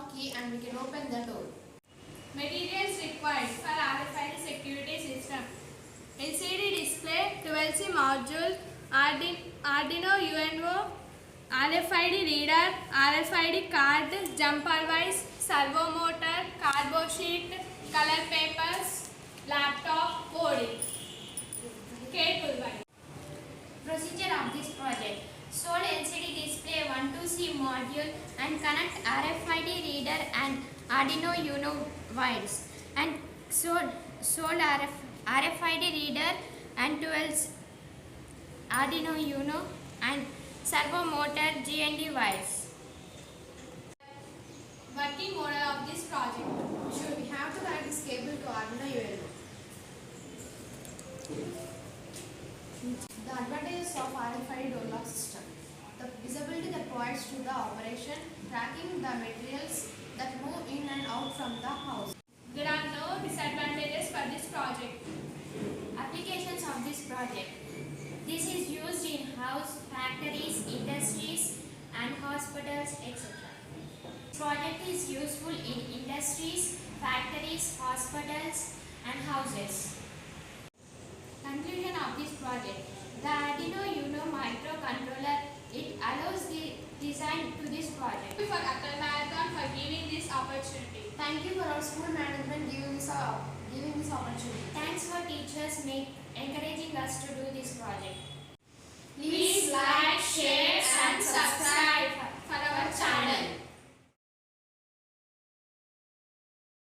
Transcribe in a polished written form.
lock key and we can open the door. Materials required for RFID security system. LCD display, 12C module, Arduino UNO, RFID reader, RFID card, jumper wise, servo motor, cardboard sheet, color papers, laptop, coding. Cable wise. Procedure of this project. Sold LCD display 12C module and connect RFID reader and Arduino UNO wires, and sold RFID reader and 12 Arduino UNO and servo motor GND wires. Working model of this project. Sure, we have to connect this cable to Arduino UNO. The advantages of RFID door lock system. The visibility that provides to the operation, tracking the materials that move in and out from the house. There are no disadvantages for this project. Applications of this project. This is used in house, factories, industries and hospitals, etc. Project is useful in industries, factories, hospitals and houses. Conclusion of this project. The Arduino UNO microcontroller, it allows the design to this project. Thank you for ATAL Marathon for giving this opportunity. Thank you for our school management giving this opportunity. Thanks for teachers encouraging us to do this project. Please like, share and subscribe.